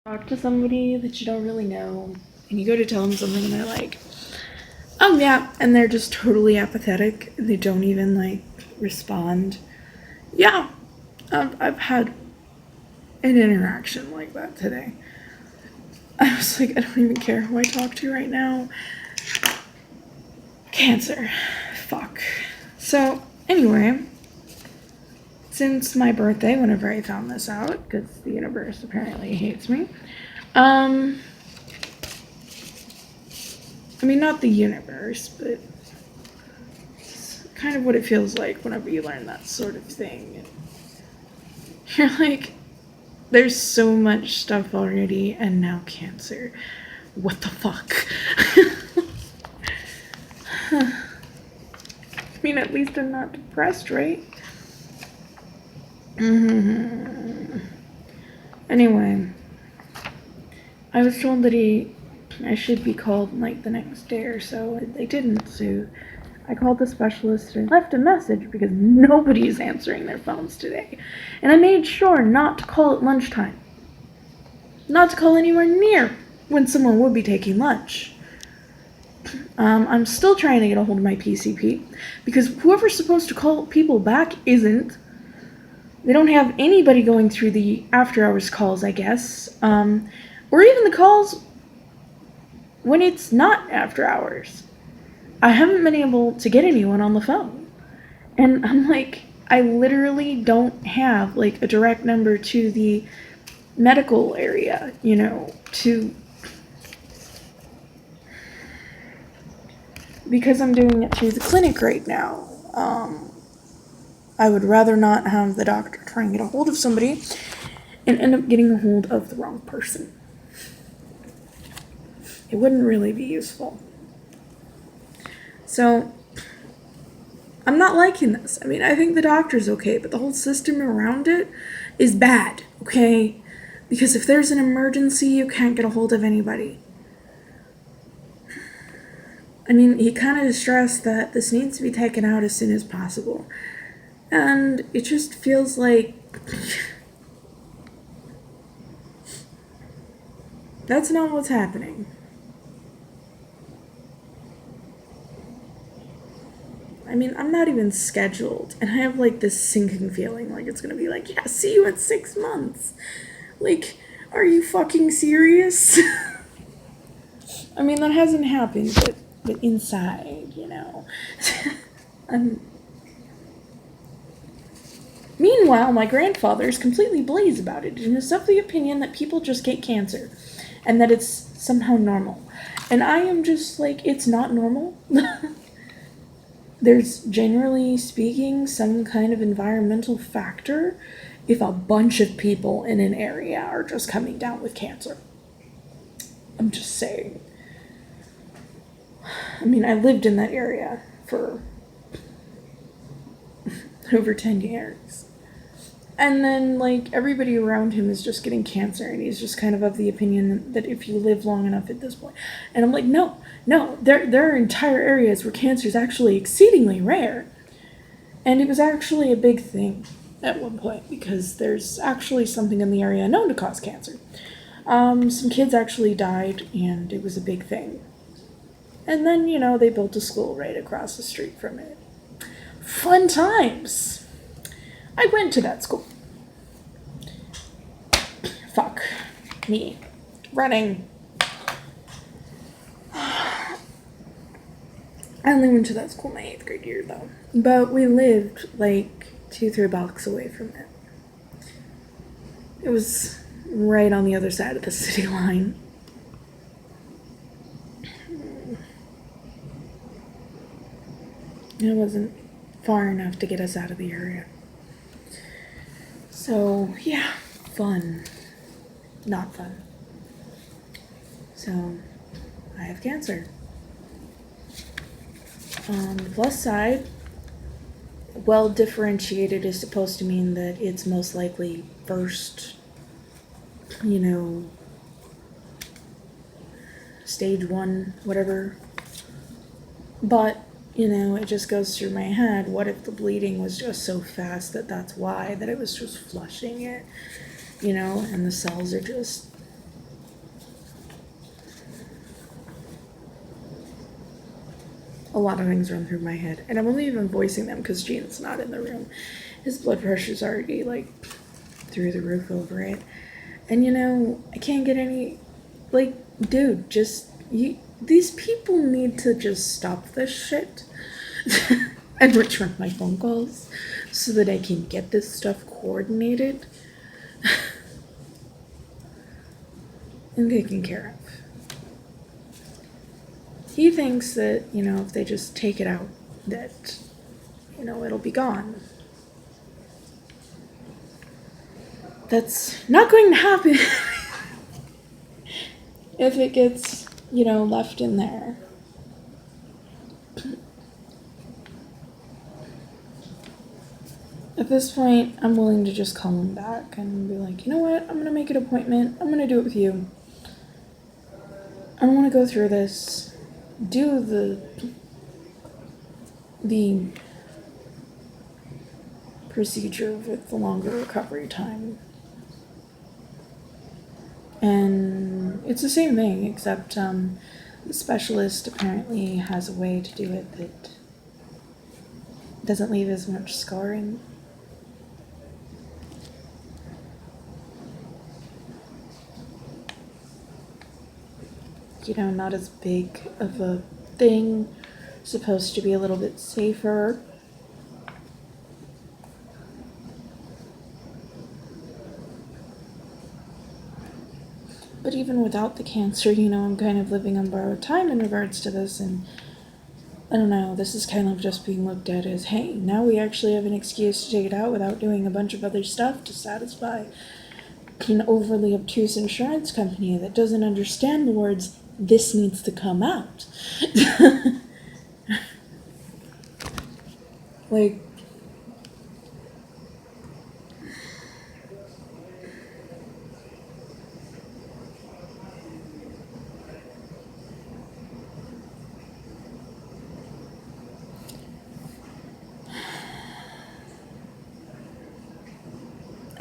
Talk to somebody that you don't really know, and you go to tell them something, and they're like, "Oh yeah," and they're just totally apathetic. They don't even respond. Yeah, I've had an interaction like that today. I was like, I don't even care who I talk to right now. Cancer. Fuck. So, anyway, since my birthday, whenever I found this out, because the universe apparently hates me, I mean, not the universe, but it's kind of what it feels like whenever you learn that sort of thing. You're like, there's so much stuff already, and now cancer. What the fuck? I mean, at least I'm not depressed, right? Anyway, I was told that I should be called the next day or so. They didn't, so I called the specialist and left a message because nobody's answering their phones today. And I made sure not to call at lunchtime. Not to call anywhere near when someone would be taking lunch. I'm still trying to get a hold of my PCP because whoever's supposed to call people back isn't. They don't have anybody going through the after hours calls, I guess. Or even the calls when it's not after hours. I haven't been able to get anyone on the phone. And I'm like, I literally don't have a direct number to the medical area, because I'm doing it through the clinic right now. I would rather not have the doctor try and get a hold of somebody and end up getting a hold of the wrong person. It wouldn't really be useful. So, I'm not liking this. I mean, I think the doctor's okay, but the whole system around it is bad, okay? Because if there's an emergency, you can't get a hold of anybody. I mean, he kind of stressed that this needs to be taken out as soon as possible. And it just feels like that's not what's happening. I mean, I'm not even scheduled, and I have this sinking feeling like it's gonna be yeah, see you in 6 months. Are you fucking serious? I mean, that hasn't happened, but inside, Meanwhile, my grandfather is completely blazed about it and is of the opinion that people just get cancer and that it's somehow normal. And I am just it's not normal. There's, generally speaking, some kind of environmental factor if a bunch of people in an area are just coming down with cancer. I'm just saying. I mean, I lived in that area for over 10 years. And then, everybody around him is just getting cancer, and he's just kind of the opinion that if you live long enough at this point. And I'm like, no, there are entire areas where cancer is actually exceedingly rare. And it was actually a big thing at one point, because there's actually something in the area known to cause cancer. Some kids actually died, and it was a big thing. And then, they built a school right across the street from it. Fun times! I went to that school. Fuck. Me. Running. I only went to that school my 8th grade year, though. But we lived, 2-3 blocks away from it. It was right on the other side of the city line. It wasn't far enough to get us out of the area. So, yeah, fun. Not fun. So, I have cancer. On the plus side, well differentiated is supposed to mean that it's most likely first, stage 1, whatever. But it just goes through my head, what if the bleeding was just so fast that that's why, that it was just flushing it, and the cells are just a lot of things run through my head, and I'm only even voicing them because Gene's not in the room. His blood pressure's already like through the roof over it, and I can't get any. Like, dude, these people need to just stop this shit and return my phone calls so that I can get this stuff coordinated and taken care of. He thinks that, if they just take it out, that, it'll be gone. That's not going to happen if it gets, left in there. At this point, I'm willing to just call him back and be like, you know what, I'm going to make an appointment. I'm going to do it with you. I want to go through this, do the procedure with the longer recovery time. And it's the same thing, except the specialist apparently has a way to do it that doesn't leave as much scarring. Not as big of a thing, supposed to be a little bit safer. But even without the cancer, I'm kind of living on borrowed time in regards to this, and I don't know, this is kind of just being looked at as, hey, now we actually have an excuse to take it out without doing a bunch of other stuff to satisfy an overly obtuse insurance company that doesn't understand the words, this needs to come out. Like,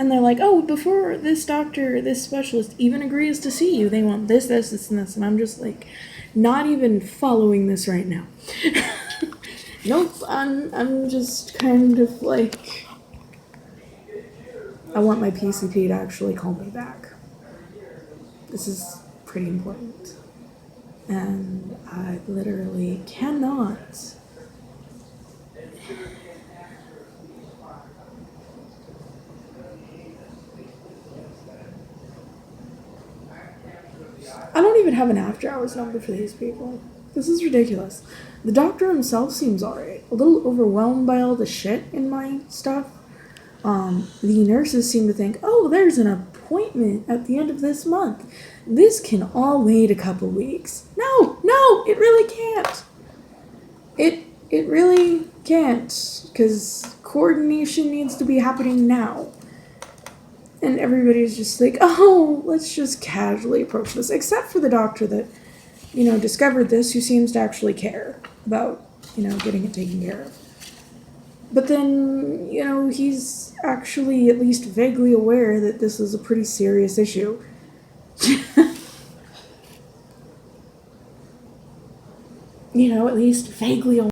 and they're like, oh, before this doctor, this specialist even agrees to see you, they want this, this, this, and this. And I'm just like, not even following this right now. Nope, I'm just kind of like, I want my PCP to actually call me back. This is pretty important. And I literally cannot. I don't even have an after hours number for these people. This is ridiculous. The doctor himself seems alright. A little overwhelmed by all the shit in my stuff. The nurses seem to think, oh, there's an appointment at the end of this month. This can all wait a couple weeks. No, it really can't. It really can't, because coordination needs to be happening now. And everybody's just like, oh, let's just casually approach this. Except for the doctor that, discovered this, who seems to actually care about, getting it taken care of. But then, he's actually at least vaguely aware that this is a pretty serious issue. At least vaguely aware.